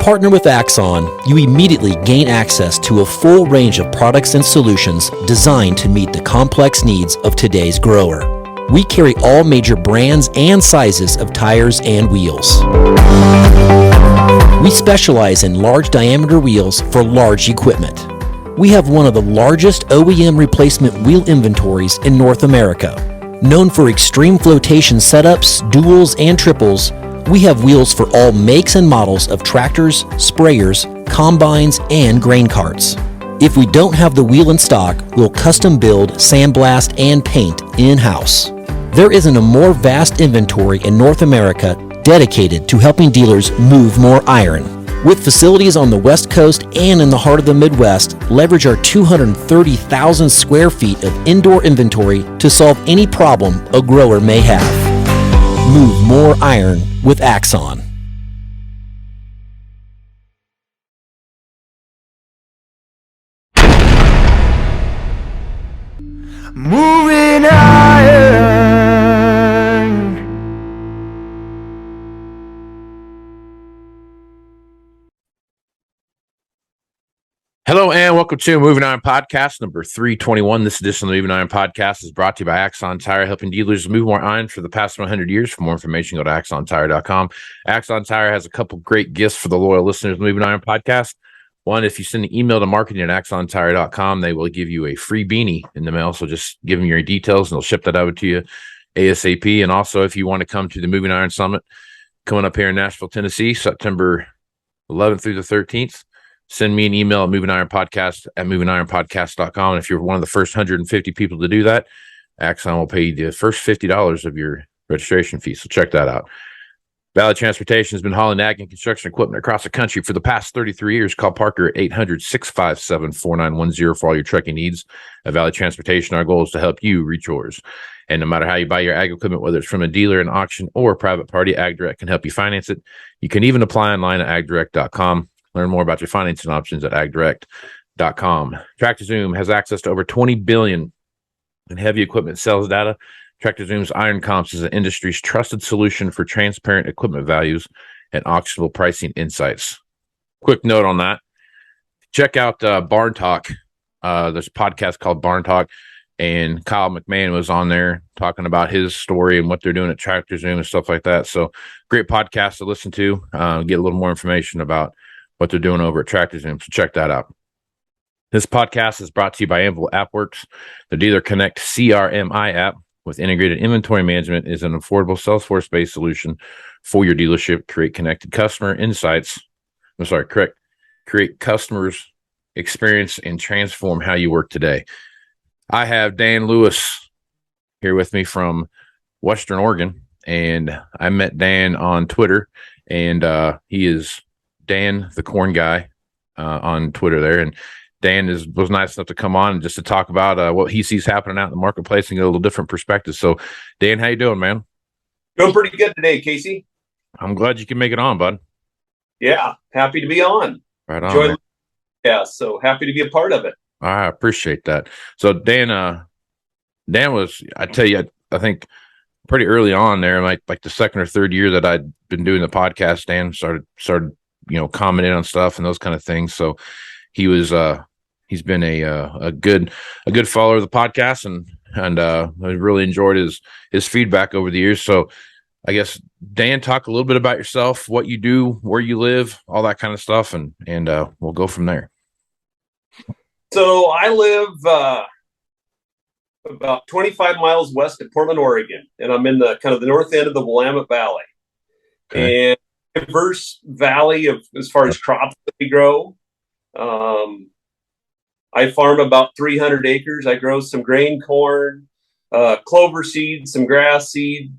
partner with Axon, you immediately gain access to a full range of products and solutions designed to meet the complex needs of today's grower. We carry all major brands and sizes of tires and wheels. We specialize in large diameter wheels for large equipment. We have one of the largest OEM replacement wheel inventories in North America. Known for extreme flotation setups, duals, and triples, we have wheels for all makes and models of tractors, sprayers, combines, and grain carts. If we don't have the wheel in stock, we'll custom build, sandblast, and paint in-house. There isn't a more vast inventory in North America dedicated to helping dealers move more iron. With facilities on the West Coast and in the heart of the Midwest, leverage our 230,000 square feet of indoor inventory to solve any problem a grower may have. Move more iron with Axon. Moving iron. Hello and welcome to Moving Iron Podcast number 321. This edition of the Moving Iron Podcast is brought to you by Axon Tire, helping dealers move more iron for the past 100 years. For more information, go to axontire.com. Axon Tire has a couple great gifts for the loyal listeners of the Moving Iron Podcast. One, if you send an email to marketing@axontire.com, they will give you a free beanie in the mail. So just give them your details and they'll ship that over to you ASAP. And also, if you want to come to the Moving Iron Summit coming up here in Nashville, Tennessee, September 11th through the 13th, send me an email at MovingIronPodcast@MovingIronPodcast.com. And if you're one of the first 150 people to do that, Axon will pay you the first $50 of your registration fee. So check that out. Valley Transportation has been hauling ag and construction equipment across the country for the past 33 years. Call Parker at 800-657-4910 for all your trucking needs. At Valley Transportation, our goal is to help you reach yours. And no matter how you buy your ag equipment, whether it's from a dealer, an auction, or a private party, AgDirect can help you finance it. You can even apply online at agdirect.com. Learn more about your financing options at agdirect.com. TractorZoom has access to over 20 billion in heavy equipment sales data. TractorZoom's Iron Comps is the industry's trusted solution for transparent equipment values and auctionable pricing insights. Quick note on that. Check out Barn Talk. There's a podcast called Barn Talk, and Kyle McMahon was on there talking about his story and what they're doing at TractorZoom and stuff like that. So great podcast to listen to, get a little more information about what they're doing over at TractorZoom. So check that out. This podcast is brought to you by Anvil AppWorks. The Dealer Connect CRMI app with integrated inventory management is an affordable Salesforce-based solution for your dealership. Create connected customer insights. Create customers experience and transform how you work today. I have Dan Lewis here with me from Western Oregon, and I met Dan on Twitter, and he is Dan the Corn Guy on Twitter there. And Dan was nice enough to come on and just to talk about what he sees happening out in the marketplace and get a little different perspective. So, Dan, how you doing, man? Doing pretty good today, Casey. I'm glad you can make it on, bud. Yeah, happy to be on. Right on. Yeah, so happy to be a part of it. I appreciate that. So, Dan was, I tell you, I think pretty early on there, like the second or third year that I'd been doing the podcast, Dan started commenting on stuff and those kind of things. So he was he's been a good follower of the podcast, and I really enjoyed his feedback over the years. So I guess, Dan, talk a little bit about yourself, what you do, where you live, all that kind of stuff, and we'll go from there. So I live about 25 miles west of Portland, Oregon, and I'm in the kind of the north end of the Willamette Valley. Okay. And diverse valley of as far as crops that we grow. I farm about 300 acres. I grow some grain to clover seed, some grass seed,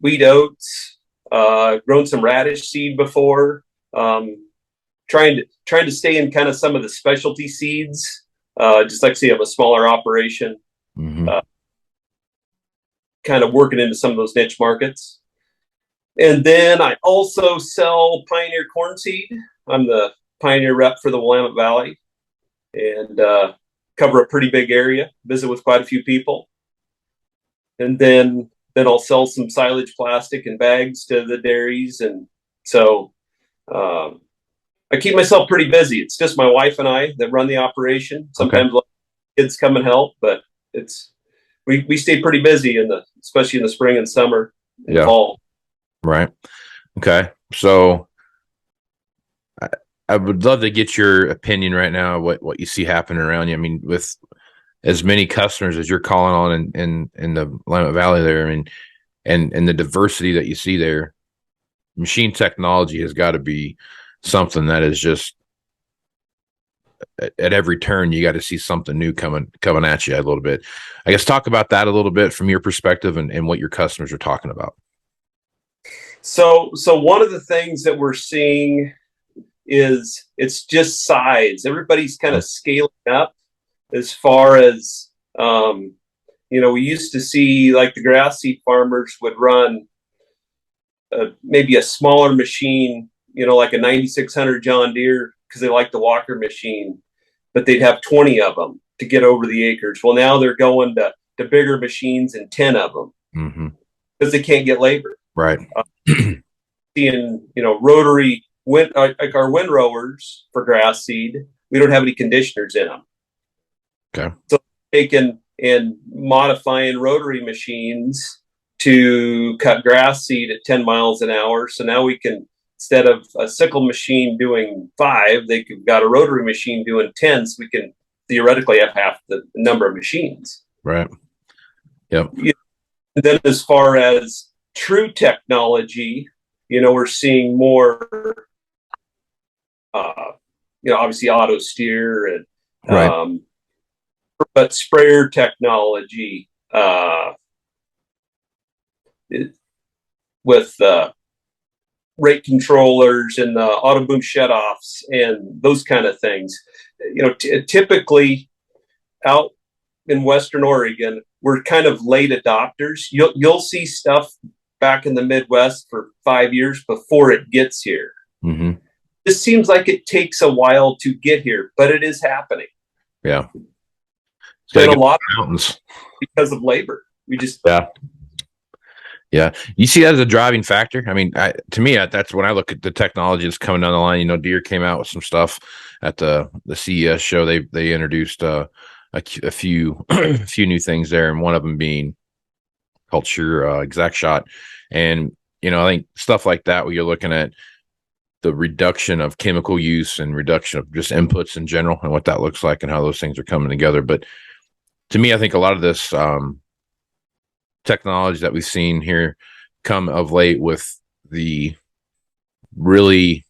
wheat oats, grown some radish seed before. Trying to stay in kind of some of the specialty seeds. Just like say, I have a smaller operation, kind of working into some of those niche markets. And then I also sell Pioneer corn seed. I'm the Pioneer rep for the Willamette Valley, and cover a pretty big area, visit with quite a few people. And then I'll sell some silage plastic and bags to the dairies. And so I keep myself pretty busy. It's just my wife and I that run the operation. Sometimes kids come and help, but we stay pretty busy especially in the spring and summer and fall. Right. Okay. So I would love to get your opinion right now, what you see happening around you. I mean, with as many customers as you're calling on in the Willamette Valley there, I mean, and the diversity that you see there, machine technology has got to be something that is just at every turn, you got to see something new coming at you a little bit. I guess talk about that a little bit from your perspective and what your customers are talking about. So one of the things that we're seeing is it's just size. Everybody's kind of scaling up as far as, we used to see like the grass seed farmers would run maybe a smaller machine, like a 9600 John Deere, because they like the walker machine, but they'd have 20 of them to get over the acres. Well, now they're going to bigger machines and 10 of them because they can't get labor. Right. Seeing, rotary like our windrowers for grass seed, we don't have any conditioners in them. Okay. So taking and modifying rotary machines to cut grass seed at 10 miles an hour. So now we can, instead of a sickle machine doing 5, they've got a rotary machine doing 10. So we can theoretically have half the number of machines. Right. Yep. And then as far as true technology, we're seeing more, obviously auto steer and, right. But sprayer technology, with rate controllers and the auto boom shutoffs and those kind of things. Typically out in Western Oregon, we're kind of late adopters. You'll see stuff back in the Midwest for 5 years before it gets here. Mm-hmm. It seems like it takes a while to get here, but it is happening. Yeah. And a lot of mountains because of labor. We just Yeah. You see that as a driving factor? I mean, to me, that's when I look at the technology that's coming down the line. Deere came out with some stuff at the CES show. They introduced a few new things there, and one of them being called Sure Exact Shot. And I think stuff like that, where you're looking at the reduction of chemical use and reduction of just inputs in general, and what that looks like, and how those things are coming together. But to me, I think a lot of this technology that we've seen here come of late with the really,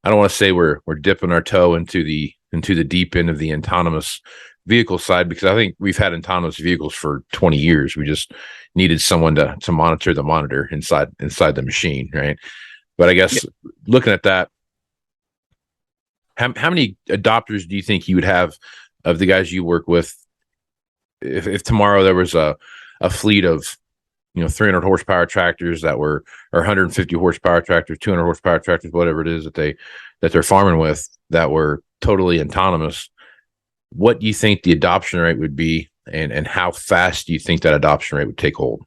I don't want to say we're dipping our toe into the deep end of the autonomous vehicle side, because I think we've had autonomous vehicles for 20 years. We just needed someone to monitor the monitor inside the machine, right? But I guess looking at that, how many adopters do you think you would have of the guys you work with if tomorrow there was a fleet of 300 horsepower tractors that were, or 150 horsepower tractors, 200 horsepower tractors, whatever it is that they're farming with, that were totally autonomous? What do you think the adoption rate would be, and how fast do you think that adoption rate would take hold?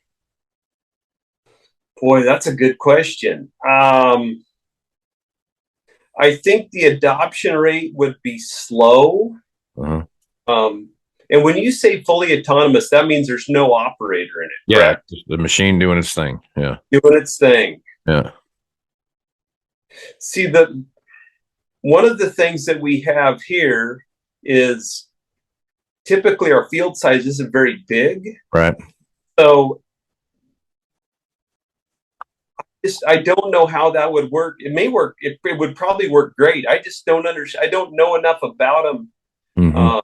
Boy, that's a good question. I think the adoption rate would be slow. And when you say fully autonomous, that means there's no operator in it. Yeah, correct? The machine doing its thing. Yeah, doing its thing. Yeah. See, one of the things that we have here is typically our field size isn't very big. Right. So I don't know how that would work. It may work. It would probably work great. I just don't understand. I don't know enough about them. Mm-hmm.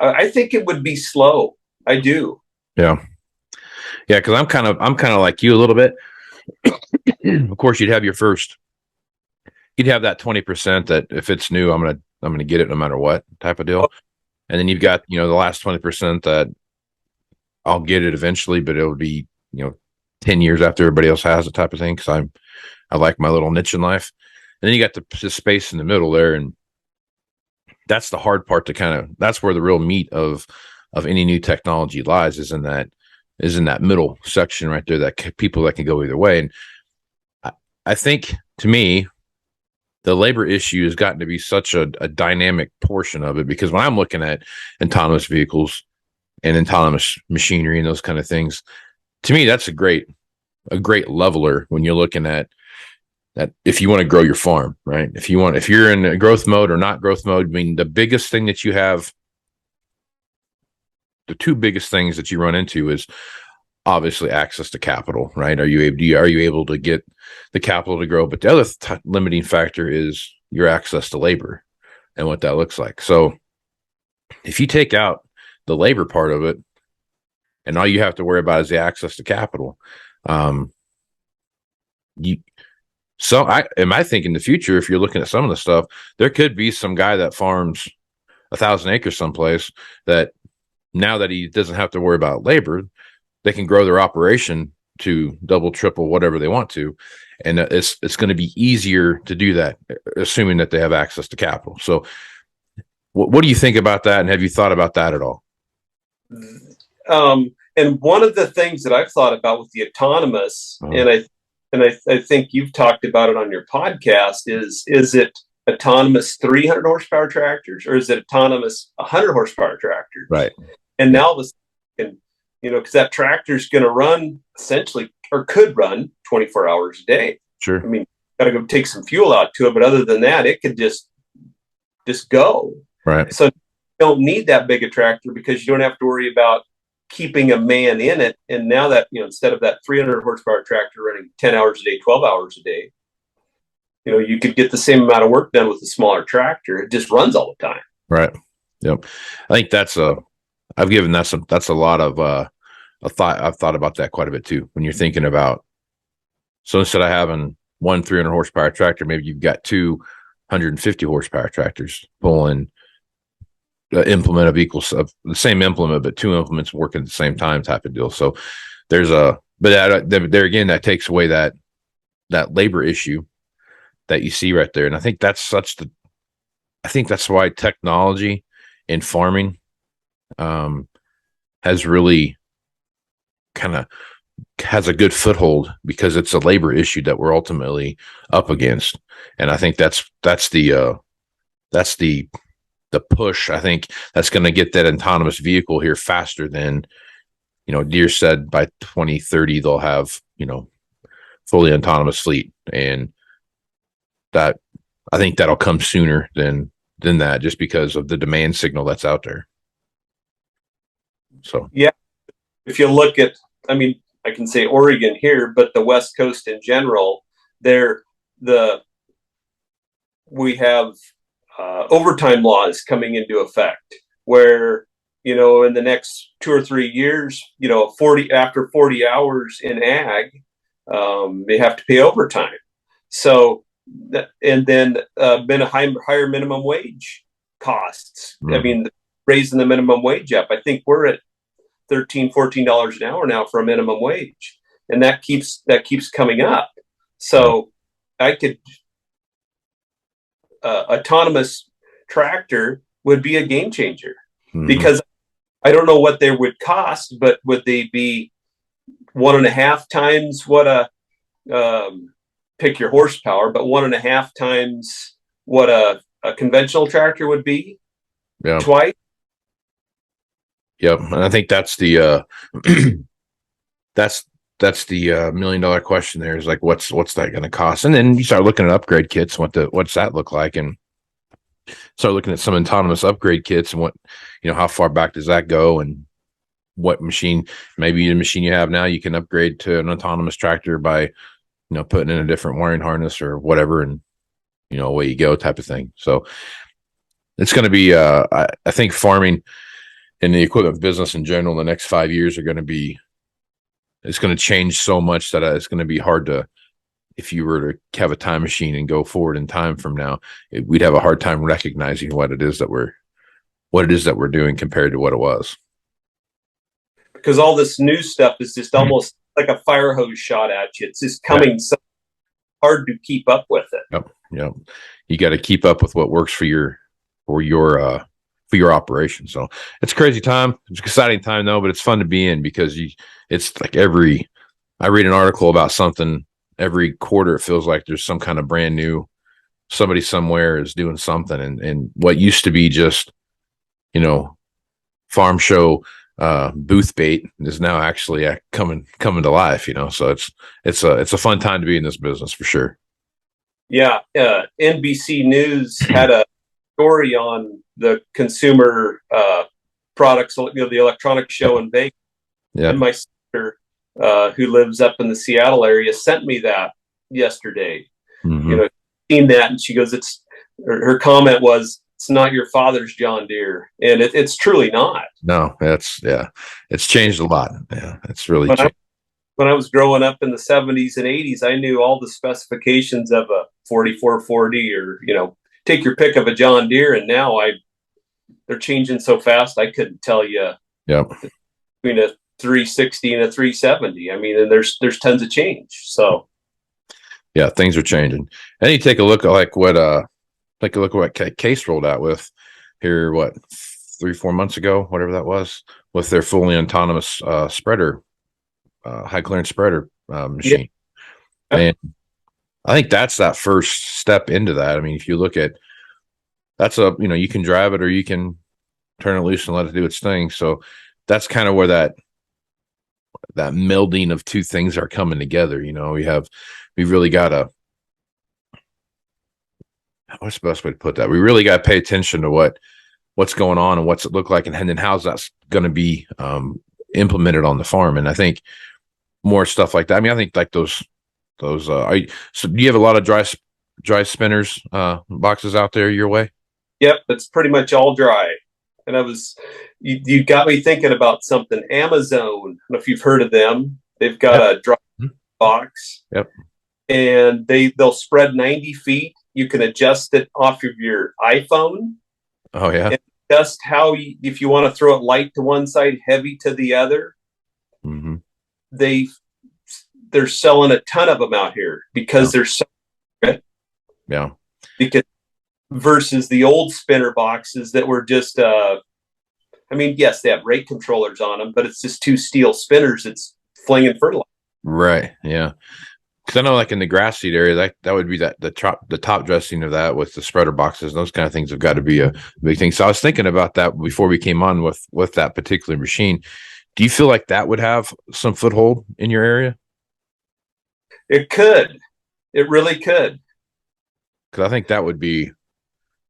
I think it would be slow. I do. Yeah. Because I'm kind of like you a little bit. Of course, you'd have that 20% that if it's new, I'm gonna get it no matter what type of deal. And then you've got the last 20% that I'll get it eventually, but it'll be 10 years after everybody else has it type of thing, because I like my little niche in life. And then you got the space in the middle there, and that's the hard part that's where the real meat of any new technology lies, is in that middle section right there, that people that can go either way. And I think, to me, the labor issue has gotten to be such a dynamic portion of it, because when I'm looking at autonomous vehicles and autonomous machinery and those kind of things, to me, that's a great leveler when you're looking at that. If you want to grow your farm, right? If you're in a growth mode or not growth mode, I mean, the biggest thing that you have, the two biggest things that you run into is obviously access to capital, right? Are you able to get the capital to grow? But the other limiting factor is your access to labor and what that looks like. So if you take out the labor part of it, and all you have to worry about is the access to capital, I think in the future, if you're looking at some of the stuff, there could be some guy that farms 1,000 acres someplace that, now that he doesn't have to worry about labor, they can grow their operation to double, triple, whatever they want to. And it's going to be easier to do that, assuming that they have access to capital. So what do you think about that? And have you thought about that at all? And one of the things that I've thought about with the autonomous, and I think you've talked about it on your podcast, is it autonomous 300 horsepower tractors, or is it autonomous 100 horsepower tractors? Right. And now because that tractor is going to run essentially, or could run 24 hours a day. Sure. I mean, got to go take some fuel out to it, but other than that, it could just go. Right. So you don't need that big a tractor, because you don't have to worry about keeping a man in it. And now that, instead of that 300 horsepower tractor running 10 hours a day, 12 hours a day, you could get the same amount of work done with a smaller tractor. It just runs all the time. Right. Yep. I think that's a lot of a thought. I've thought about that quite a bit too. When you're thinking about, so instead of having one 300 horsepower tractor, maybe you've got 250 horsepower tractors pulling implement of the same implement, but two implements working at the same time type of deal. So there again, that takes away that labor issue that you see right there. And I think that's why technology in farming has really has a good foothold, because it's a labor issue that we're ultimately up against. And I think that's the push. I think that's going to get that autonomous vehicle here faster than, Deere said by 2030 they'll have, fully autonomous fleet. And that, I think that'll come sooner than that, just because of the demand signal that's out there. So, yeah, if you look at, I can say Oregon here, but the West Coast in general, we have overtime laws coming into effect where, in the next 2 or 3 years, after 40 hours in ag, they have to pay overtime. So, and then been a higher minimum wage costs. Mm-hmm. Raising the minimum wage up. I think we're at $13, $14 an hour now for a minimum wage, and that keeps coming up. So I could autonomous tractor would be a game changer, because I don't know what they would cost, but would they be 1.5 times what pick your horsepower, but 1.5 times what a conventional tractor would be? Yeah. Twice. Yep. And I think that's the that's the $1 million question there, is like, what's that going to cost? And then you start looking at upgrade kits, what's that look like, and start looking at some autonomous upgrade kits, and what, how far back does that go, and what machine, maybe the machine you have now, you can upgrade to an autonomous tractor by, putting in a different wiring harness or whatever, and, away you go type of thing. So it's going to be, I think farming and the equipment business in general in the next 5 years it's going to change so much that it's going to be hard to, if you were to have a time machine and go forward in time from now, we'd have a hard time recognizing what it is that we're doing compared to what it was. Because all this new stuff is just almost like a fire hose shot at you. It's just coming so hard to keep up with it. Yep. You got to keep up with what works for your operation. So it's a crazy time. It's an exciting time though, but it's fun to be in, because it's like I read an article about something every quarter. It feels like there's some kind of brand new somebody somewhere is doing something, and what used to be just, farm show booth bait is now actually coming to life. So it's a fun time to be in this business for sure. Yeah, NBC News had a story on the consumer products, the electronics show in Vegas. Yeah. And my sister, who lives up in the Seattle area, sent me that yesterday. Mm-hmm. Seen that, and she goes, her comment was, "It's not your father's John Deere," and it's truly not. No, it's changed a lot. Yeah, it's really changed. When I was growing up in the 70s and 80s, I knew all the specifications of a 4440 or, take your pick of a John Deere. And now they're changing so fast, I couldn't tell you between a 360 and a 370. I mean, and there's tons of change. So, yeah, things are changing. And you take a look at what Case rolled out with here, 3-4 months ago, whatever that was, with their fully autonomous spreader. High clearance spreader machine. Yeah. And I think that's that first step into that. I mean, if you look at you can drive it or you can turn it loose and let it do its thing. So that's kind of where that melding of two things are coming together. We've really got what's the best way to put that? We really got to pay attention to what's going on and what's it look like, and then how's that's going to be implemented on the farm. And I think more stuff like that. I mean, I think like those. So do you have a lot of dry spinners boxes out there your way? Yep, it's pretty much all dry. And you got me thinking about something. Amazon, I don't know if you've heard of them. They've got a dry box. Yep. And they'll spread 90 feet. You can adjust it off of your iPhone. Oh yeah. And adjust if you want to throw it light to one side, heavy to the other. Mm-hmm. They're selling a ton of them out here because they're so good. Yeah. Because versus the old spinner boxes that were just yes, they have rate controllers on them, but it's just two steel spinners it's flinging fertilizer. Right. Yeah. Because I know, like in the grass seed area, that would be the top dressing of that with the spreader boxes. Those kind of things have got to be a big thing. So I was thinking about that before we came on with that particular machine. Do you feel like that would have some foothold in your area? It could. It really could. Because I think that would be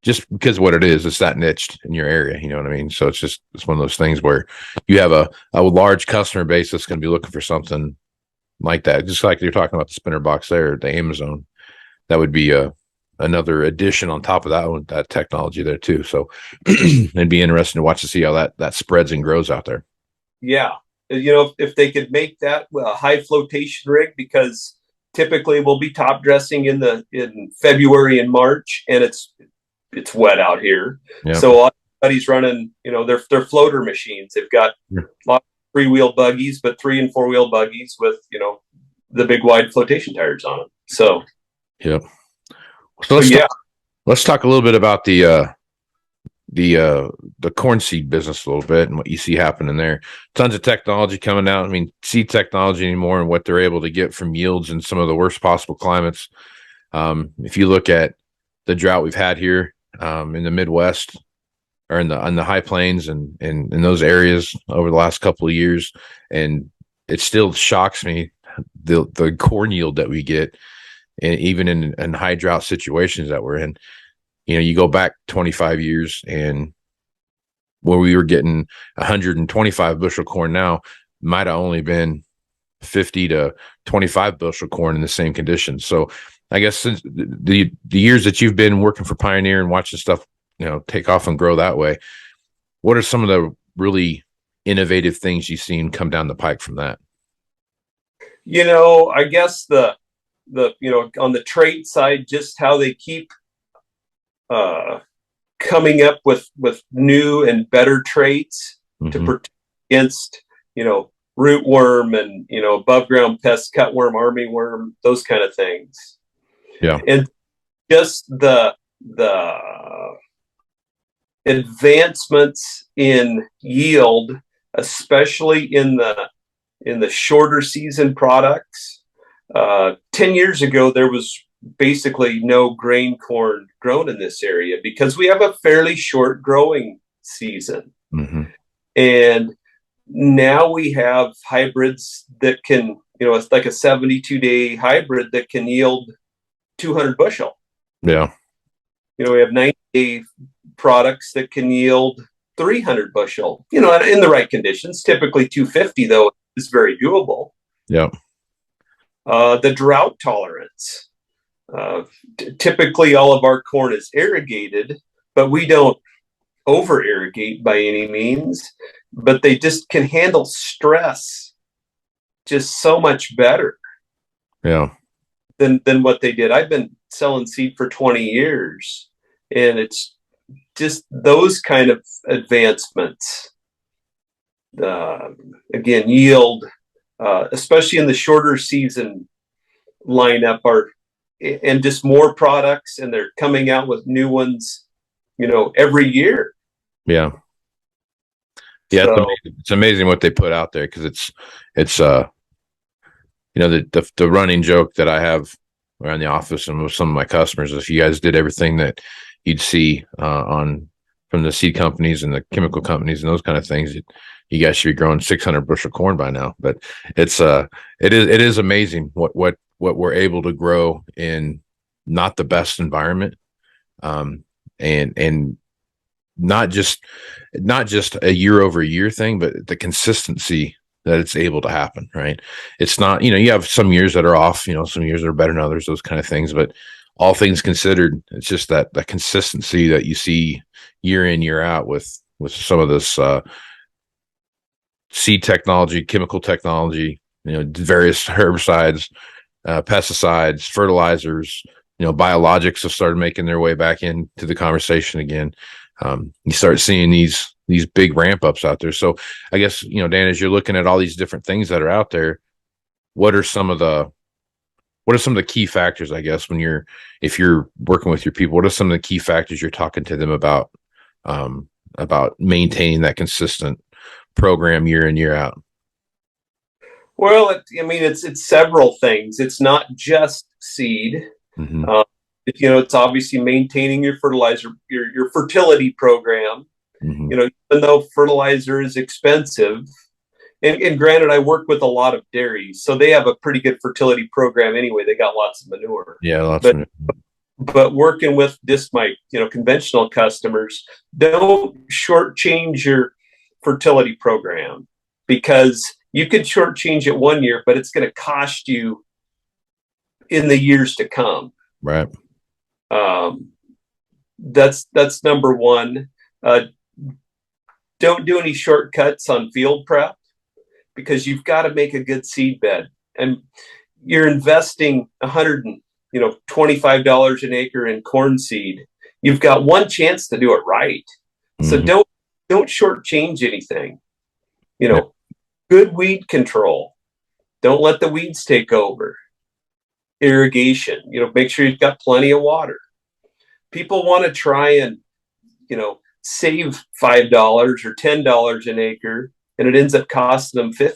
just because of what it is. It's that niched in your area. You know what I mean? So it's one of those things where you have a large customer base that's going to be looking for something like that. Just like you're talking about the spinner box there, the Amazon, that would be another addition on top of that technology there too. So it'd be interesting to watch to see how that spreads and grows out there. Yeah. If they could make that a high flotation rig, because typically we'll be top dressing in February and March, and it's wet out here. Yeah. So everybody's running, their floater machines. They've got a lot of 3-wheel buggies, but 3- and 4-wheel buggies with, the big wide flotation tires on them. So, yep. So let's talk a little bit about the corn seed business a little bit and what you see happening there. Tons of technology coming out. I mean, seed technology anymore and what they're able to get from yields in some of the worst possible climates. If you look at the drought we've had here in the Midwest or in the high plains and in those areas over the last couple of years, and it still shocks me the corn yield that we get, and even in high drought situations that we're in. You go back 25 years and where we were getting 125 bushel corn now might have only been 50 to 25 bushel corn in the same conditions. So I guess since the years that you've been working for Pioneer and watching stuff, take off and grow that way, what are some of the really innovative things you've seen come down the pike from that? I guess the on the trait side, just how they keep coming up with new and better traits to protect against, rootworm and, above ground pests, cutworm, armyworm, those kind of things. Yeah. And just the advancements in yield, especially in the shorter season products. 10 years ago, there was basically no grain corn grown in this area because we have a fairly short growing season. Mm-hmm. And now we have hybrids that can, it's like a 72-day hybrid that can yield 200 bushel. Yeah. We have 90-day products that can yield 300 bushel, in the right conditions. Typically 250, though, is very doable. Yeah. The drought tolerance. Typically, all of our corn is irrigated, but we don't over irrigate by any means. But they just can handle stress just so much better. Yeah. Than what they did. I've been selling seed for 20 years, and it's just those kind of advancements. Again, yield, especially in the shorter season lineup, and just more products, and they're coming out with new ones, every year. Yeah. Yeah. So, it's amazing what they put out there, because it's the running joke that I have around the office and with some of my customers is, if you guys did everything that you'd see from the seed companies and the chemical companies and those kind of things, you guys should be growing 600 bushel corn by now. But it is amazing what we're able to grow in not the best environment, and not just a year over year thing, but the consistency that it's able to happen, right? It's not, you have some years that are off, some years that are better than others, those kind of things. But all things considered, it's just that consistency that you see year in, year out with some of this seed technology, chemical technology, various herbicides, pesticides, fertilizers, biologics have started making their way back into the conversation again. You start seeing these big ramp ups out there. So I guess, Dan, as you're looking at all these different things that are out there, what are some of the key factors, I guess, if you're working with your people, what are some of the key factors you're talking to them about maintaining that consistent program year in, year out? Well, it's several things. It's not just seed. Mm-hmm. It's obviously maintaining your fertilizer, your fertility program. Mm-hmm. Even though fertilizer is expensive, and granted, I work with a lot of dairies, so they have a pretty good fertility program anyway. They got lots of manure. Yeah, lots of manure. But working with just my conventional customers, don't shortchange your fertility program, because you could shortchange it one year, but it's going to cost you in the years to come. Right. That's number one. Don't do any shortcuts on field prep, because you've got to make a good seed bed, and you're investing $125 an acre in corn seed. You've got one chance to do it right. Mm-hmm. So don't shortchange anything. Yeah. Good weed control. Don't let the weeds take over. Irrigation. Make sure you've got plenty of water. People want to try and save $5 or $10 an acre, and it ends up costing them $50.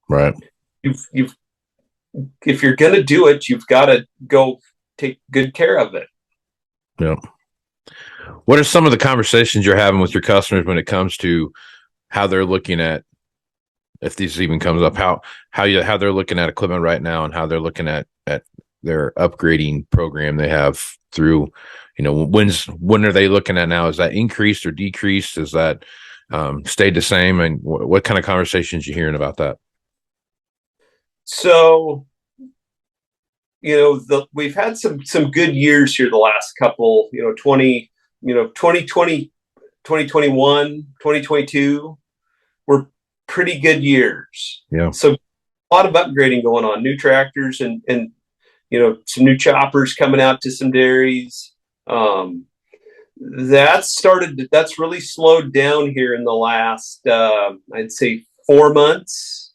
Right. If you're going to do it, you've got to go take good care of it. Yeah. What are some of the conversations you're having with your customers when it comes to how they're looking at, if this even comes up, how they're looking at equipment right now, and how they're looking at their upgrading program they have through, when are they looking at now? Is that increased or decreased? Is that stayed the same? And what kind of conversations you hearing about that? So, we've had some good years here the last couple, 2020, 2021, 2022 were pretty good years. Yeah. So a lot of upgrading going on, new tractors and some new choppers coming out to some dairies. That's really slowed down here in the last, I'd say 4 months,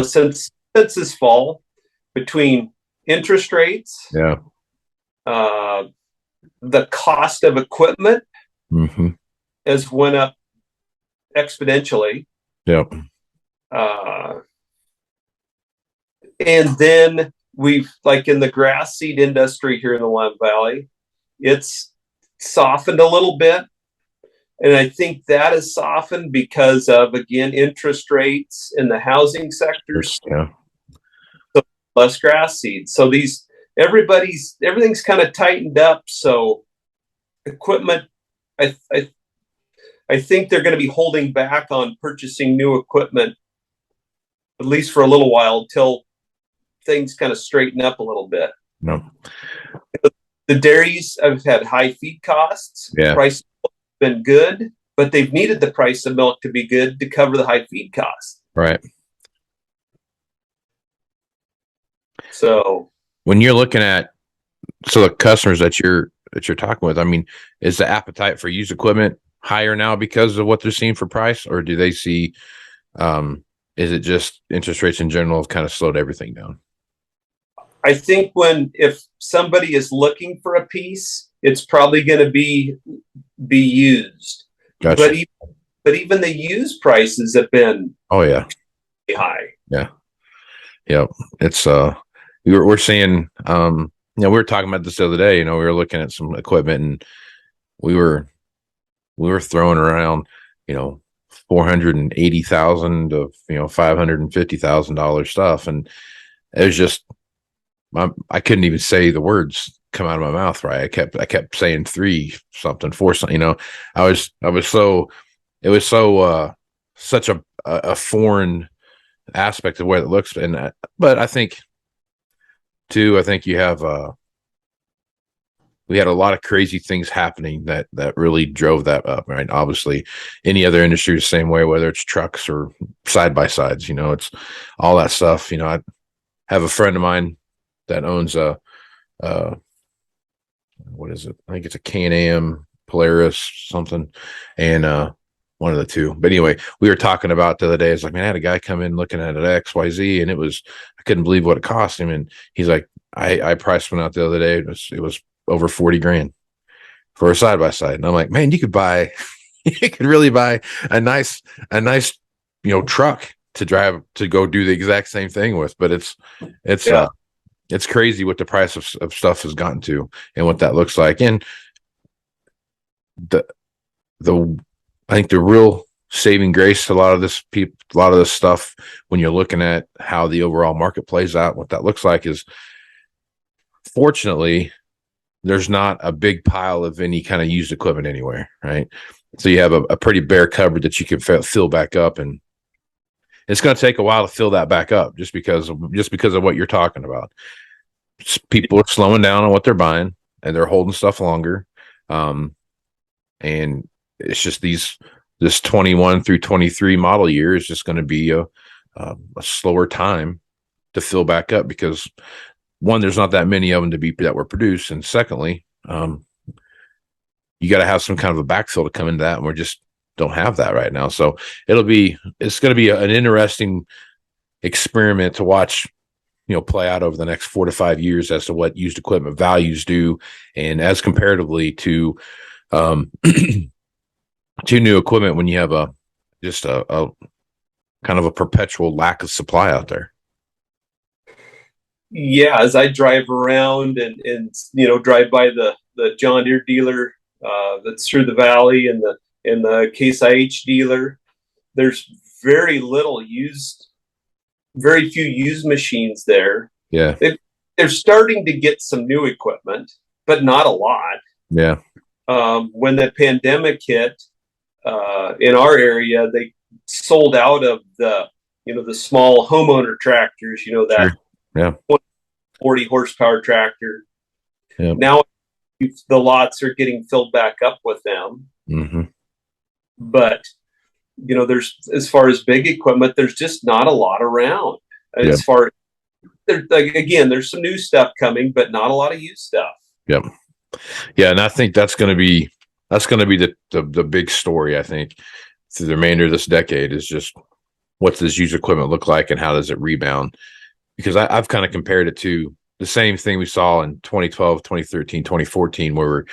since this fall, between interest rates, yeah, the cost of equipment mm-hmm. has went up exponentially. Yep. And then we've like in the grass seed industry here in the Willamette Valley, it's softened a little bit. And I think that is softened because of, again, interest rates in the housing sectors. Yeah. So less grass seed. So everything's kind of tightened up. So equipment, I think they're going to be holding back on purchasing new equipment, at least for a little while, until things kind of straighten up a little bit. No. The dairies have had high feed costs. Yeah. Price been good, but they've needed the price of milk to be good to cover the high feed costs. Right. So when you're looking at the customers that you're talking with, I mean, is the appetite for used equipment higher now because of what they're seeing for price, or do they see is it just interest rates in general have kind of slowed everything down? I think if somebody is looking for a piece, it's probably going to be used. Gotcha. But even the used prices have been high. Yeah. It's we're seeing we were talking about this the other day. We were looking at some equipment, and we were throwing around $480,000 to $550,000 stuff, and it was just I couldn't even say the words come out of my mouth right. I kept saying 3 something, 4 something. It was such a foreign aspect of where it looks, but I think too, you have we had a lot of crazy things happening that really drove that up, right? Obviously any other industry is the same way, whether it's trucks or side by sides, it's all that stuff. I have a friend of mine that owns what is it? I think it's a Can-Am, Polaris, something, and one of the two. But anyway, we were talking about the other day. It's like, man, I had a guy come in looking at an XYZ, and I couldn't believe what it cost him. And he's like, I priced one out the other day. It was over $40,000 for a side by side. And I'm like, man, you could really buy a nice truck to drive to go do the exact same thing with. But it's crazy what the price of stuff has gotten to and what that looks like. And I think the real saving grace to a lot of this stuff, when you're looking at how the overall market plays out, what that looks like, is fortunately there's not a big pile of any kind of used equipment anywhere, right? So you have a pretty bare cupboard that you can fill back up, and it's going to take a while to fill that back up just because of what you're talking about. People are slowing down on what they're buying, and they're holding stuff longer. And it's just this 21 through 23 model year is just going to be a slower time to fill back up, because one, there's not that many of them that were produced, and secondly, you got to have some kind of a backfill to come into that, and we just don't have that right now. So it's going to be an interesting experiment to watch, play out over the next 4 to 5 years as to what used equipment values do, and as comparatively to new equipment, when you have a kind of a perpetual lack of supply out there. Yeah, as I drive around and drive by the John Deere dealer that's through the valley, and the Case IH dealer, there's very few used machines there. Yeah, they're starting to get some new equipment, but not a lot. Yeah. When the pandemic hit in our area, they sold out of the small homeowner tractors, that Sure. Yeah. 40 horsepower tractor. Yeah. Now the lots are getting filled back up with them. Mm-hmm. But there's, as far as big equipment, there's just not a lot around. And as far there's some new stuff coming, but not a lot of used stuff. Yep. Yeah, and I think that's going to be the big story, I think, through the remainder of this decade, is just what does used equipment look like and how does it rebound? Because I've kind of compared it to the same thing we saw in 2012, 2013, 2014, where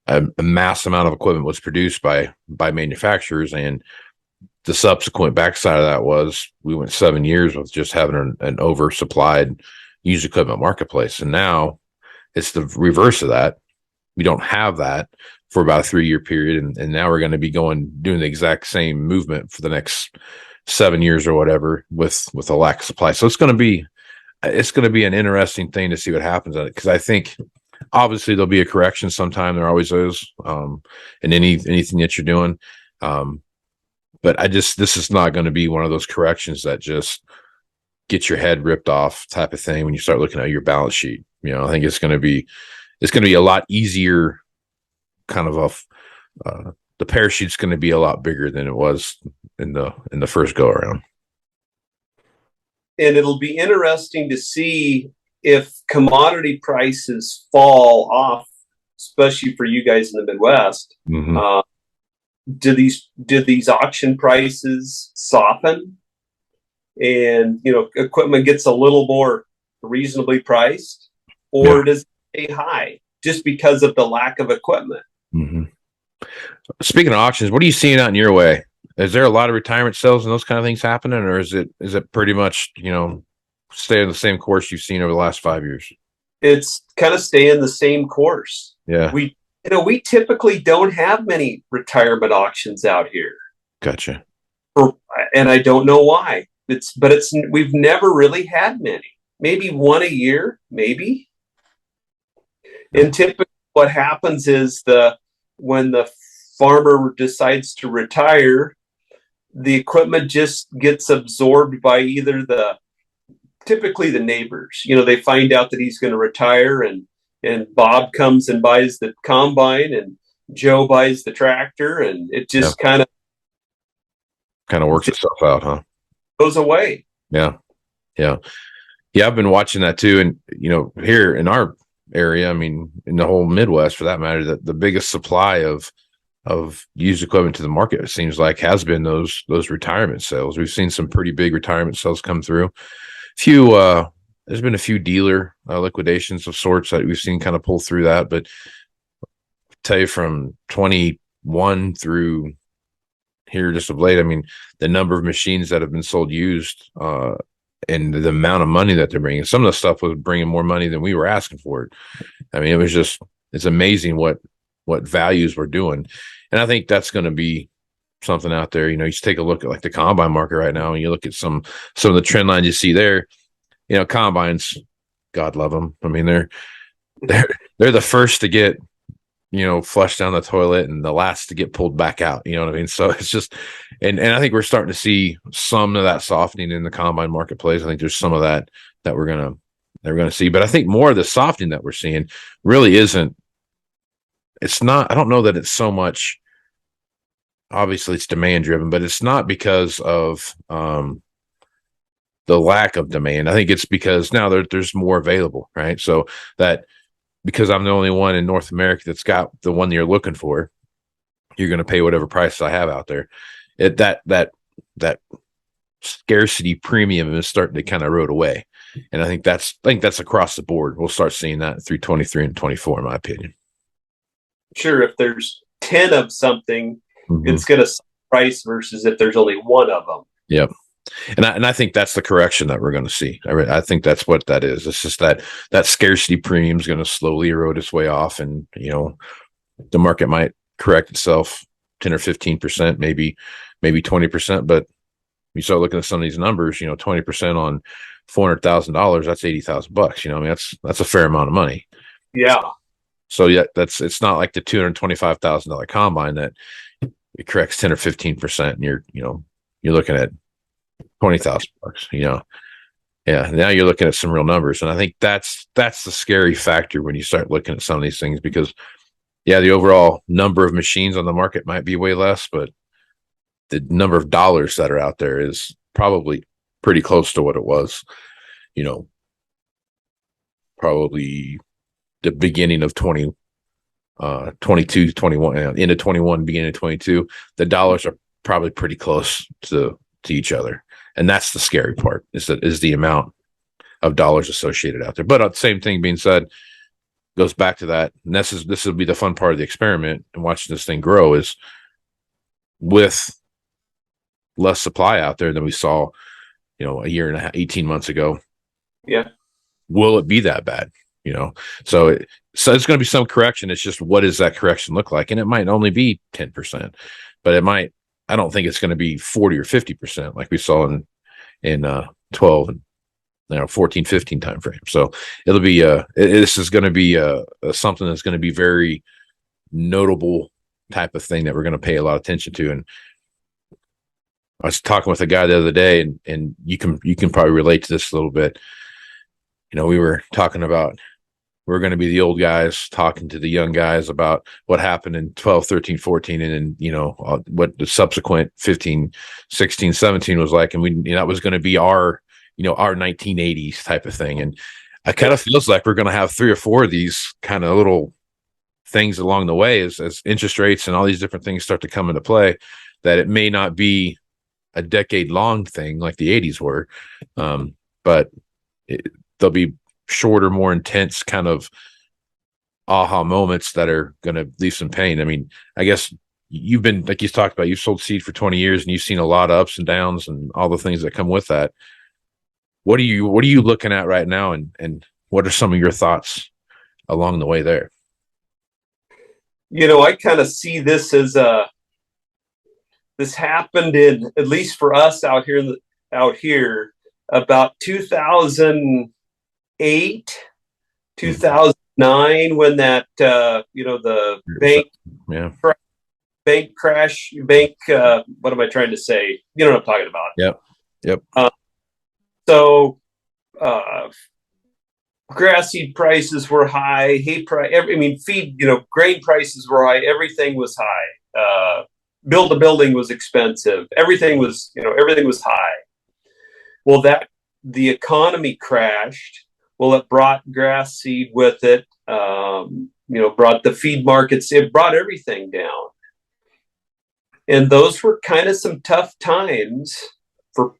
a mass amount of equipment was produced by manufacturers, and the subsequent backside of that was we went 7 years with just having an oversupplied used equipment marketplace. And now it's the reverse of that. We don't have that for about a 3-year period. And now we're going to be doing the exact same movement for the next 7 years or whatever with a lack of supply. So it's going to be an interesting thing to see what happens on it. Cause I think obviously there'll be a correction sometime. There always is, in anything that you're doing. But this is not going to be one of those corrections that just get your head ripped off type of thing when you start looking at your balance sheet. I think it's going to be a lot easier, kind of the parachute's going to be a lot bigger than it was in the first go around. And it'll be interesting to see if commodity prices fall off, especially for you guys in the Midwest. Mm-hmm. Do these auction prices soften, and equipment gets a little more reasonably priced, or does it stay high just because of the lack of equipment? Mm-hmm. Speaking of auctions, what are you seeing out in your way? Is there a lot of retirement sales and those kind of things happening, or is it pretty much stay in the same course you've seen over the last 5 years? It's kind of staying the same course. Yeah. We typically don't have many retirement auctions out here. Gotcha. And I don't know why. We've never really had many. Maybe one a year, maybe. And typically what happens is when the farmer decides to retire, the equipment just gets absorbed by either typically the neighbors. They find out that he's going to retire, and Bob comes and buys the combine, and Joe buys the tractor, and it just kind of works itself out, huh? Goes away. Yeah. I've been watching that too. And, here in our area, I mean, in the whole Midwest for that matter, the biggest supply of used equipment to the market, it seems like, has been those retirement sales. We've seen some pretty big retirement sales come through. There's been a few dealer liquidations of sorts that we've seen kind of pull through that. But I'll tell you, from 21 through here just of late, I mean, the number of machines that have been sold used, and the amount of money that they're bringing, some of the stuff was bringing more money than we were asking for it. I mean, it's amazing what values we're doing. And I think that's going to be something out there. You just take a look at like the combine market right now, and you look at some of the trend lines you see there. Combines, God love them. I mean, they're the first to get, flushed down the toilet and the last to get pulled back out. You know what I mean? So it's just, and I think we're starting to see some of that softening in the combine marketplace. I think there's some of that we're going to see, but I think more of the softening that we're seeing really isn't, it's not, I don't know that it's so much, obviously it's demand driven, but it's not because of, the lack of demand. I think it's because now there's more available, right? So that, because I'm the only one in North America that's got the one that you're looking for, you're going to pay whatever price I have out there. That scarcity premium is starting to kind of erode away. And I think that's across the board. We'll start seeing that through 23 and 24, in my opinion. Sure. If there's 10 of something, it's going to price versus if there's only one of them. Yep. And I think that's the correction that we're going to see. I think that's what that is. It's just that scarcity premium is going to slowly erode its way off, and the market might correct itself 10 or 15%, maybe 20%. But you start looking at some of these numbers, 20% on $400,000, that's $80,000. I mean, that's a fair amount of money. Yeah. So yeah, it's not like the $225,000 combine that it corrects 10 or 15%, and you're looking at $20,000. Yeah. Now you're looking at some real numbers, and I think that's the scary factor when you start looking at some of these things, because the overall number of machines on the market might be way less, but the number of dollars that are out there is probably pretty close to what it was, probably the beginning of 22, 21, into 21, beginning of 22. The dollars are probably pretty close to each other. And that's the scary part, is the amount of dollars associated out there. But the same thing being said, goes back to that. And this will be the fun part of the experiment and watching this thing grow, is with less supply out there than we saw, a year and a half, 18 months ago. Yeah. will it be that bad? So it's going to be some correction. It's just, what does that correction look like? And it might only be 10%, but I don't think it's going to be 40 or 50% like we saw in 12 and 14, 15 time frame. So it'll be this is going to be something that's going to be very notable type of thing that we're going to pay a lot of attention to. And I was talking with a guy the other day, and you can probably relate to this a little bit. We were talking about, we're going to be the old guys talking to the young guys about what happened in 12, 13, 14, and then, what the subsequent 15, 16, 17 was like. And that was going to be our 1980s type of thing. And it kind of feels like we're going to have 3 or 4 of these kind of little things along the way as interest rates and all these different things start to come into play, that it may not be a decade long thing like the 80s were. But there'll be shorter, more intense kind of aha moments that are going to leave some pain. I mean, I guess you've been, like you talked about, you've sold seed for 20 years and you've seen a lot of ups and downs and all the things that come with that. What are you looking at right now? And what are some of your thoughts along the way there? I kind of see this as this happened in, at least for us out here about 2008, 2009, when that the bank crash, what am I trying to say? You know what I'm talking about? Yep. So grass seed prices were high, feed, grain prices were high, everything was high. Build a building was expensive. Everything was high. Well, the economy crashed. Well, it brought grass seed with it. Brought the feed markets. It brought everything down. And those were kind of some tough times for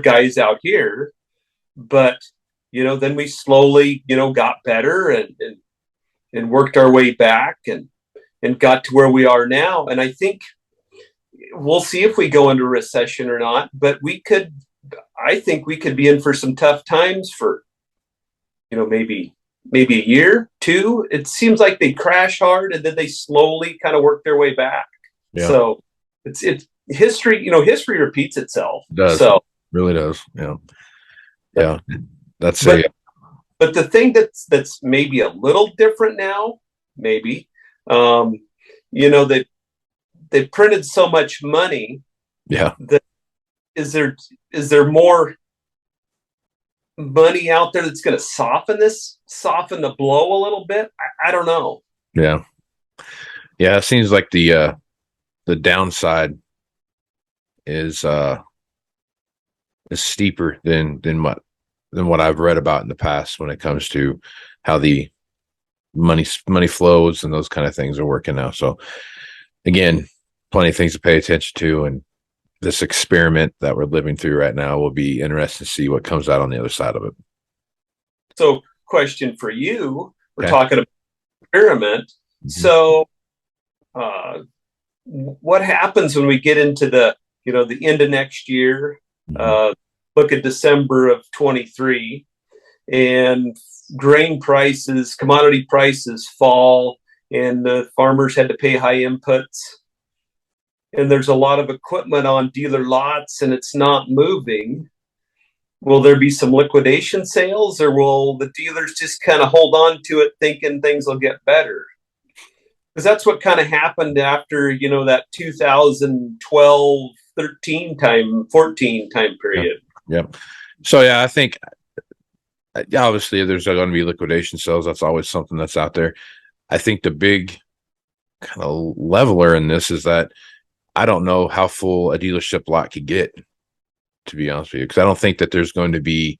guys out here. But, then we slowly, got better and worked our way back and got to where we are now. And I think we'll see if we go into recession or not, but I think we could be in for some tough times for, maybe a year, 2. It seems like they crash hard and then they slowly kind of work their way back. Yeah. So it's history, history repeats itself. It does. So it really does. Yeah. Yeah. But the thing that's maybe a little different now, maybe, that they printed so much money. Yeah. That is there more money out there that's going to soften the blow a little bit? I don't know. Yeah. Yeah. It seems like the downside is steeper than what I've read about in the past when it comes to how the money flows and those kind of things are working now. So again, plenty of things to pay attention to, and this experiment that we're living through right now will be interesting to see what comes out on the other side of it. So, question for you: we're talking about experiment. Mm-hmm. So, what happens when we get into the end of next year? Mm-hmm. Look at December of 23, and grain prices, commodity prices fall, and the farmers had to pay high inputs. And there's a lot of equipment on dealer lots and it's not moving. Will there be some liquidation sales, or will the dealers just kind of hold on to it thinking things will get better? Because that's what kind of happened after, that 2012, 13 14 time period. Yep. So, yeah, I think obviously there's going to be liquidation sales. That's always something that's out there. I think the big kind of leveler in this is that I don't know how full a dealership lot could get, to be honest with you, because I don't think that there's going to be,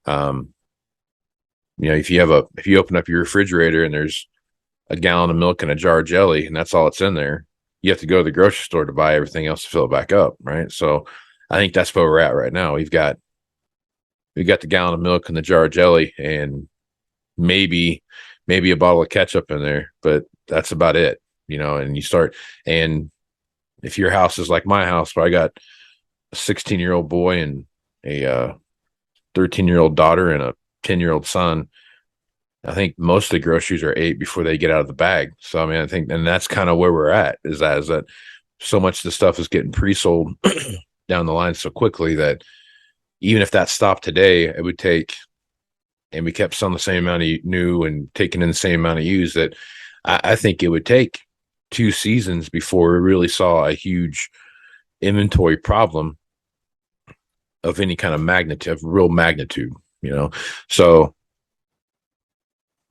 if you open up your refrigerator and there's a gallon of milk and a jar of jelly and that's all it's in there, you have to go to the grocery store to buy everything else to fill it back up, right? So I think that's where we're at right now. We've got the gallon of milk and the jar of jelly and maybe a bottle of ketchup in there, but that's about it, and you start, and if your house is like my house where I got a 16-year-old boy and a 13-year-old daughter and a 10-year-old son, I think most of the groceries are ate before they get out of the bag. So, I mean, I think, and that's kind of where we're at, is that so much of the stuff is getting pre-sold down the line so quickly that even if that stopped today, it would take, and we kept selling the same amount of new and taking in the same amount of used, that I think it would take 2 seasons before we really saw a huge inventory problem of any kind of magnitude, of real magnitude, So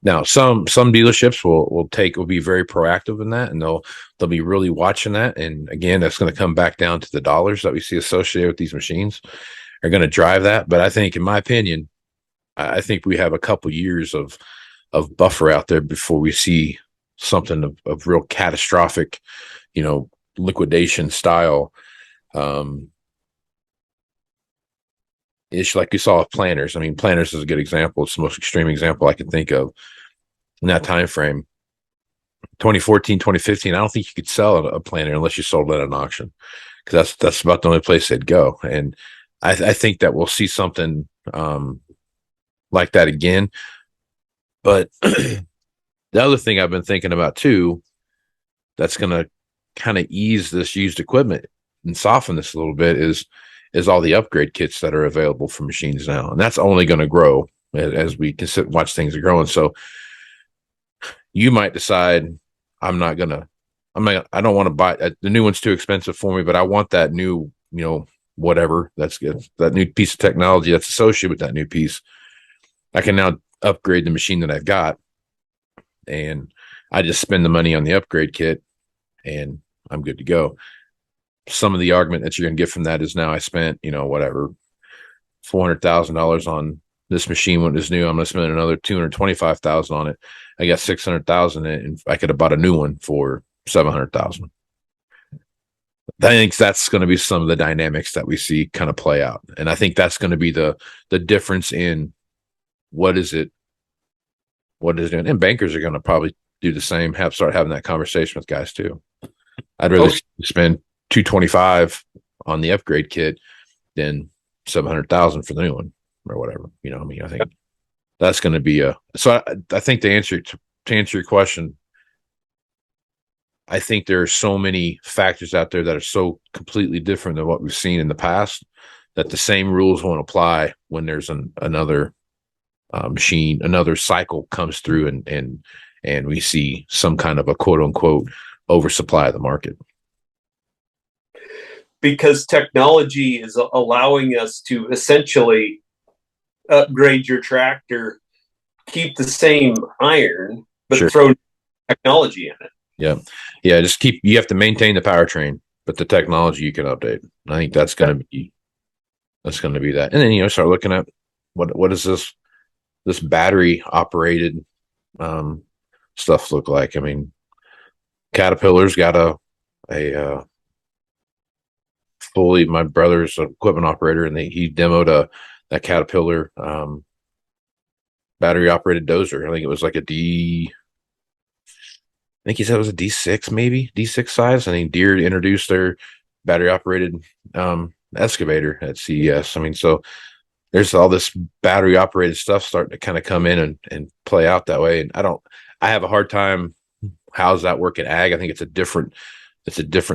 now some dealerships will be very proactive in that, and they'll be really watching that. And again, that's going to come back down to the dollars that we see associated with these machines are going to drive that. But I think, in my opinion, I think we have a couple years of buffer out there before we see something of real catastrophic, liquidation style ish, like you saw with planters. I mean, planters is a good example. It's the most extreme example I can think of in that time frame. 2014, 2015, I don't think you could sell a planter unless you sold it at an auction, because that's about the only place they'd go. And I think that we'll see something like that again. But the other thing I've been thinking about too, that's going to kind of ease this used equipment and soften this a little bit, is all the upgrade kits that are available for machines now. And that's only going to grow as we watch things are growing. So you might decide, I don't want to buy the new one's too expensive for me, but I want that new, whatever that's good, that new piece of technology that's associated with that new piece. I can now upgrade the machine that I've got, and I just spend the money on the upgrade kit and I'm good to go. Some of the argument that you're going to get from that is, now I spent, whatever, $400,000 on this machine when it was new. I'm going to spend another $225,000 on it. I got $600,000 in it, and I could have bought a new one for $700,000. I think that's going to be some of the dynamics that we see kind of play out. And I think that's going to be the difference in what is it doing. And bankers are going to probably do the same, start having that conversation with guys too. I'd rather spend $225 on the upgrade kit than $700,000 for the new one or whatever. I think that's going to be so I think to answer your question, I think there are so many factors out there that are so completely different than what we've seen in the past, that the same rules won't apply when there's another machine, another cycle comes through, and we see some kind of a quote unquote oversupply of the market. Because technology is allowing us to essentially upgrade your tractor, keep the same iron, but Sure. throw technology in it. Yeah. You have to maintain the powertrain, but the technology you can update. I think that's going to be that. And then, start looking at what is this battery operated stuff look like? I mean, Caterpillar's got a fully, my brother's an equipment operator, and he demoed a Caterpillar battery operated dozer. I think it was like I think he said it was a D6, maybe D6 size. I think Deere introduced their battery operated excavator at CES. I mean, so there's all this battery operated stuff starting to kind of come in and play out that way. And I have a hard time. How's that work in ag? I think it's a different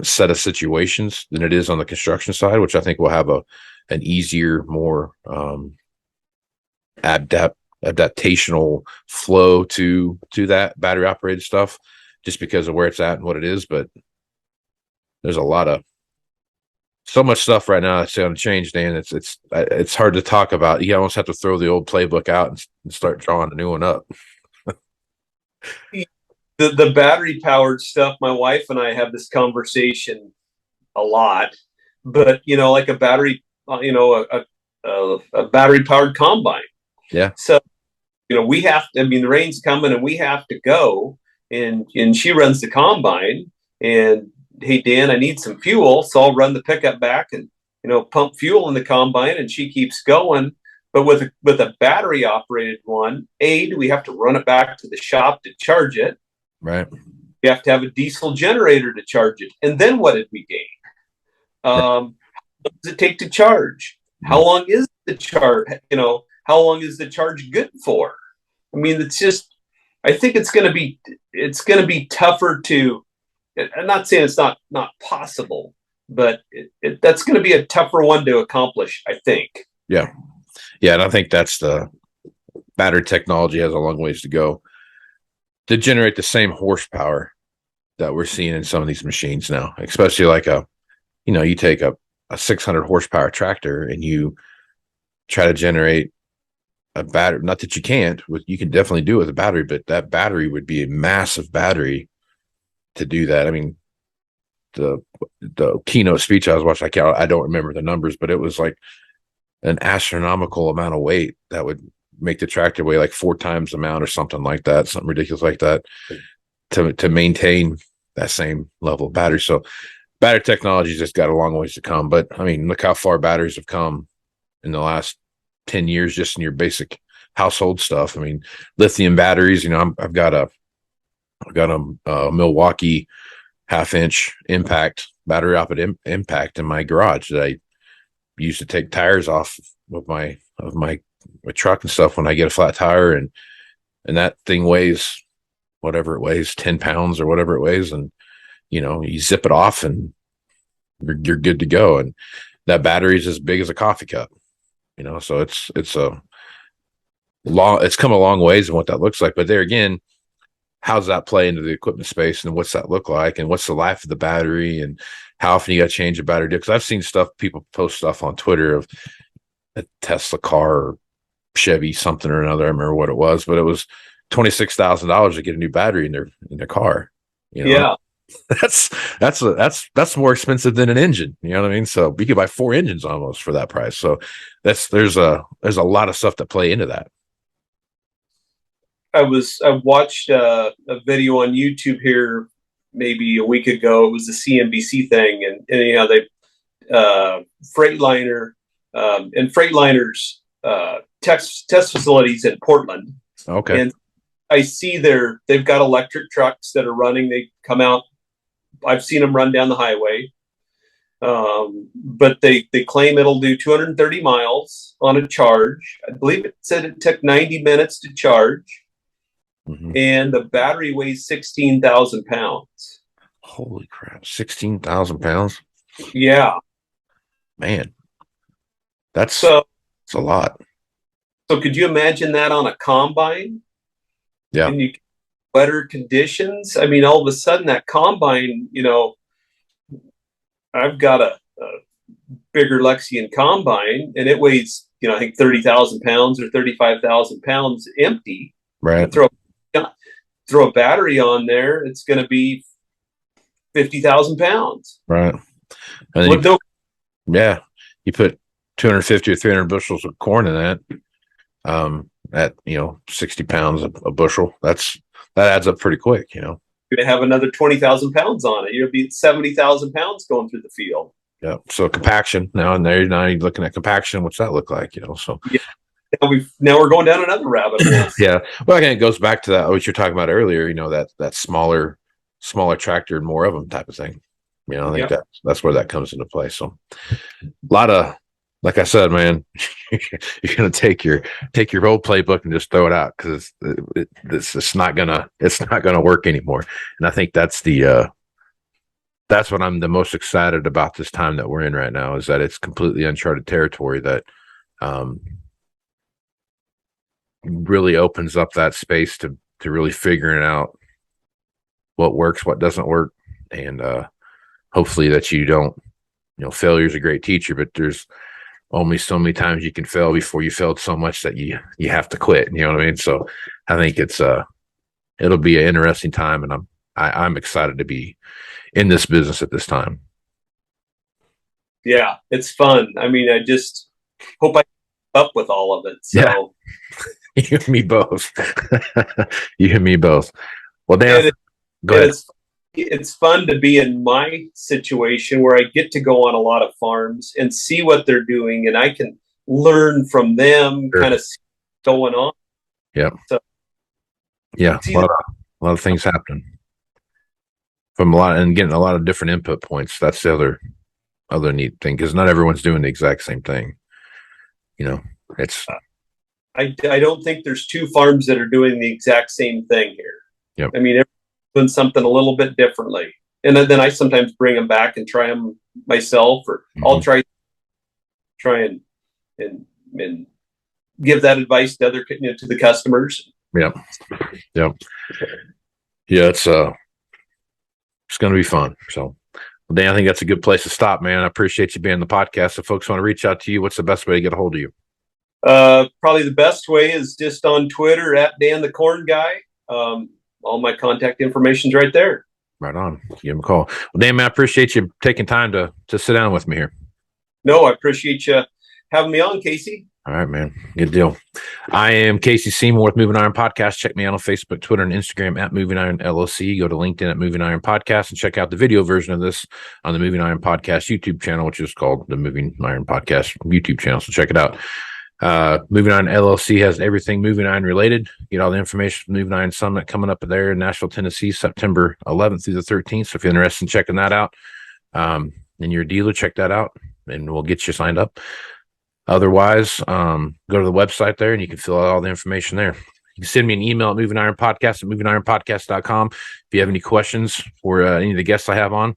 set of situations than it is on the construction side, which I think will have an easier, more adaptational flow to that battery operated stuff, just because of where it's at and what it is. But there's so much stuff right now that's going to change, Dan. It's hard to talk about. You almost have to throw the old playbook out and start drawing a new one up. The battery powered stuff, my wife and I have this conversation a lot, but like a battery, a battery powered combine. Yeah. So, we have to, the rain's coming and we have to go, and she runs the combine, and hey, Dan, I need some fuel. So I'll run the pickup back and, pump fuel in the combine, and she keeps going. But with a battery operated one, do we have to run it back to the shop to charge it? Right. We have to have a diesel generator to charge it. And then what did we gain? How long does it take to charge? How long is the charge? how long is the charge good for? I mean, it's just, I think it's going to be tougher to, I'm not saying it's not possible, but that's going to be a tougher one to accomplish, I think. Yeah. Yeah. And I think that's the battery technology has a long ways to go to generate the same horsepower that we're seeing in some of these machines now, especially like you take a 600 horsepower tractor and you try to generate a battery. Not that you can't, you can definitely do it with a battery, but that battery would be a massive battery to do that. I mean, the keynote speech I was watching, I don't remember the numbers, but it was like an astronomical amount of weight that would make the tractor weigh like 4 times the amount or something like that, something ridiculous like that, to maintain that same level of battery. So battery technology just got a long ways to come. But I mean, look how far batteries have come in the last 10 years, just in your basic household stuff. I mean, lithium batteries, I've got a Milwaukee 1/2-inch impact battery opposite impact in my garage that I use to take tires off of my truck and stuff when I get a flat tire, and that thing weighs whatever it weighs, 10 pounds or whatever it weighs, and you zip it off and you're good to go. And that battery is as big as a coffee cup, so it's come a long ways in what that looks like. But there again, how does that play into the equipment space, and what's that look like, and what's the life of the battery, and how often you got to change a battery? Because I've seen people post stuff on Twitter of a Tesla car or Chevy something or another. I remember what it was, but it was $26,000 to get a new battery in their car. Yeah, that's more expensive than an engine. You know what I mean? So you could buy 4 engines almost for that price. So there's a lot of stuff that play into that. I watched a video on YouTube here maybe a week ago. It was a CNBC thing, and they Freightliner and Freightliner's test facilities in Portland. Okay. And I see they've got electric trucks that are running. They come out. I've seen them run down the highway. But they claim it'll do 230 miles on a charge. I believe it said it took 90 minutes to charge. Mm-hmm. And the battery weighs 16,000 pounds. Holy crap. 16,000 pounds? Yeah. Man. That's a lot. So could you imagine that on a combine? Yeah. And wetter conditions. I mean, all of a sudden that combine, I've got a bigger Lexion combine, and it weighs, I think 30,000 pounds or 35,000 pounds empty. Right. Throw a battery on there, it's going to be 50,000 pounds. Right. And you put 250 or 300 bushels of corn in that. At 60 pounds a bushel, that adds up pretty quick. You're going to have another 20,000 pounds on it. You'll be 70,000 pounds going through the field. Yeah. So compaction now you're looking at compaction. What's that look like? So yeah. Now we're going down another rabbit hole. Yeah. Well, again, it goes back to that what you're talking about earlier. That smaller tractor and more of them type of thing. I think that's where that comes into play. So a lot of, like I said, man, you're gonna take your old playbook and just throw it out, because it's not gonna work anymore. And I think that's what I'm the most excited about this time that we're in right now, is that it's completely uncharted territory that really opens up that space to really figuring out what works, what doesn't work, and hopefully that you don't. Failure's a great teacher, but there's only so many times you can fail before you failed so much that you have to quit. You know what I mean? So I think it'll be an interesting time, and I'm excited to be in this business at this time. Yeah, it's fun. I mean, I just hope I keep up with all of it. So yeah. You and me both. You and me both. Well, Dan, go ahead. It's fun to be in my situation where I get to go on a lot of farms and see what they're doing, and I can learn from them, kind of see what's going on. Yeah. So, yeah. A lot of things happen from and getting a lot of different input points. That's the other neat thing, because not everyone's doing the exact same thing. It's I don't think there's two farms that are doing the exact same thing here. Yep. I mean, everyone's doing something a little bit differently. And then I sometimes bring them back and try them myself, or I'll try and give that advice to to the customers. Yeah. Yeah. Yeah. It's going to be fun. So, Dan, I think that's a good place to stop, man. I appreciate you being on the podcast. If folks want to reach out to you, what's the best way to get a hold of you? Probably the best way is just on Twitter at Dan the Corn Guy. All my contact information's right there. Right on. Give him a call. Well, Dan, man, I appreciate you taking time to sit down with me here. No, I appreciate you having me on, Casey. All right, man. Good deal. I am Casey Seymour with Moving Iron Podcast. Check me out on Facebook, Twitter, and Instagram at Moving Iron LLC. Go to LinkedIn at Moving Iron Podcast and check out the video version of this on the Moving Iron Podcast YouTube channel, which is called the Moving Iron Podcast YouTube channel. So check it out. Moving Iron LLC has everything Moving Iron related. Get all the information from Moving Iron Summit coming up there in Nashville, Tennessee, September 11th through the 13th. So if you're interested in checking that out, and you're a dealer, check that out and we'll get you signed up. Otherwise, go to the website there and you can fill out all the information there. You can send me an email at MovingIronPodcast at MovingIronPodcast.com if you have any questions for any of the guests I have on.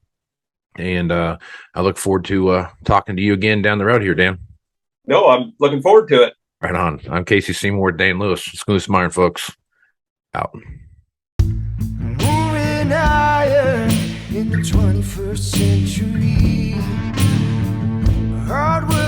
And I look forward to talking to you again down the road here, Dan. No, I'm looking forward to it. Right on. I'm Casey Seymour, Dan Lewis. Exclusive Iron, folks. Out. Moving iron in the 21st century. Hardwood